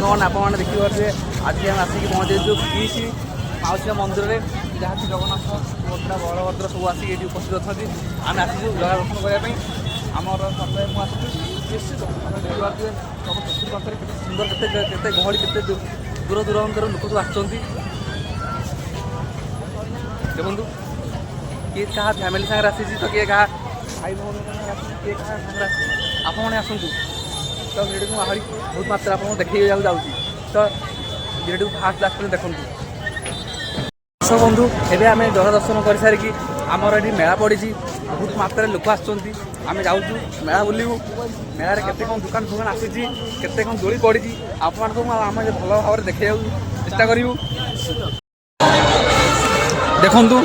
ସାଙ୍ଗମାନେ ଆପଣମାନେ ଦେଖିପାରୁଥିବେ ଆଜି ଆମେ ଆସିକି ପହଞ୍ଚିଛୁ ପିସି ମାଉସୀ ମନ୍ଦିର में ଯାହାକି ଜଗନ୍ନାଥ ସୁଭଦ୍ରା ବଳଭଦ୍ର ସବୁ ଆସିକି ଏଠି ଉପସ୍ଥିତ ଅଛନ୍ତି। ଆମେ ଆସିଛୁ ଜଗା ଦର୍ଶନ କରିବା ପାଇଁ। ଆମର ସପ୍ତାহে ମୁଁ ଆସିଛୁ ନିଶ୍ଚିତ ଦେଖିପାରୁଥିବେ ସବୁ ଚତୁଃପାର୍ଶ୍ୱରେ କେତେ ସୁନ୍ଦର କେତେ ଗହଳି କେତେ ଦୂର ଦୂରାନ୍ତର ଲୋକ ସବୁ ଆସୁଛନ୍ତି। ଦେଖନ୍ତୁ କିଏ କାହା ଫ୍ୟାମିଲି ସାଙ୍ଗରେ ଆସିଛି ତ କିଏ କାହା ଭାଇ ଭଉଣୀ ସାଙ୍ଗରେ ଆସିଛି କିଏ କାହା ସାଙ୍ଗରେ ଆସିଛି। ଆପଣମାନେ ଆସନ୍ତୁ ତ ଭିଡ଼ିଓକୁ ଆହୁରି ବହୁତ ମାତ୍ରାରେ ଆପଣଙ୍କୁ ଦେଖେଇବାକୁ ଯାଉଛି ତ ଭିଡ଼ିଓକୁ ଫାଷ୍ଟ ଲାଷ୍ଟ ପର୍ଯ୍ୟନ୍ତ ଦେଖନ୍ତୁ। ବନ୍ଧୁ ଏବେ ଆମେ ଜଗା ଦର୍ଶନ କରିସାରିକି ଆମର ଏଠି ମେଳା ପଡ଼ିଛି ବହୁତ ମାତ୍ରାରେ ଲୋକ ଆସୁଛନ୍ତି। ଆମେ ଯାଉଛୁ ମେଳା ବୁଲିବୁ ମେଳାରେ କେତେ କ'ଣ ଦୋକାନ ଫୋକାନ ଆସିଛି କେତେ କ'ଣ ଦୋଳି ପଡ଼ିଛି ଆପଣମାନଙ୍କୁ ଆମେ ଭଲ ଭାବରେ ଦେଖେଇବାକୁ ଚେଷ୍ଟା କରିବୁ। ଦେଖନ୍ତୁ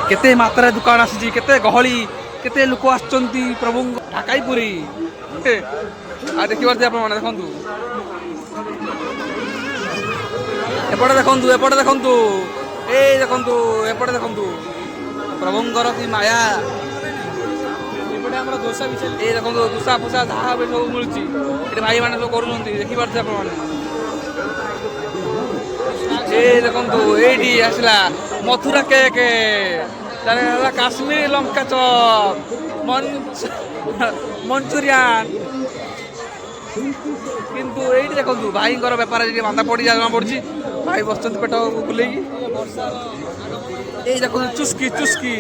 କେତେ ମାତ୍ରାରେ ଦୋକାନ ଆସିଛି କେତେ ଗହଳି କେତେ ଲୋକ ଆସୁଛନ୍ତି ପ୍ରଭୁଙ୍କ ଢାକାଇ ପୁରୀ ଆଉ ଦେଖିପାରୁଥିବେ ଆପଣମାନେ ଦେଖନ୍ତୁ ଏପଟେ ଦେଖନ୍ତୁ ଏପଟେ ଦେଖନ୍ତୁ এই দেখন্তু এপটে দেখন্তু প্রভুঙ্কর কি মায়া এপটে আমরা দোসা বিছে এই দেখন্তু দোসা ফোসা যাহা ବି ସବୁ ମିଳୁଛି ଏଠି ଭାଇମାନେ ସବୁ କରୁଛନ୍ତି ଦେଖିପାରୁଥିବେ ଆପଣମାନେ। এই ଦେଖନ୍ତୁ ଏଇଠି ଆସିଲା ମଥୁରା କେକ୍ ତାର ହେଲା କାଶ୍ମୀରୀ ଲଙ୍କା ଚପ୍ ମଞ୍ଚୁରିଆନ୍ କିନ୍ତୁ ଏଇଠି ଦେଖନ୍ତୁ ଭାଇଙ୍କର ବେପାର ଟିକେ ମାନ୍ଦା ପଡ଼ିଯାଏ ଜଣା ପଡ଼ୁଛି। ଭାଇ ବସୁଛନ୍ତି ପେଟ ବୁଲେଇକି ଏଇ ଦେଖନ୍ତୁ ଚୁସ୍କି ଚୁସ୍କି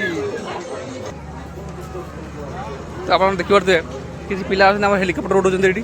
ତ ଆପଣ ଦେଖିପାରୁଥିବେ କିଛି ପିଲା ଅଛନ୍ତି ଆମର ହେଲିକପ୍ଟର ଉଡ଼ଉଛନ୍ତି ଏଇଠି।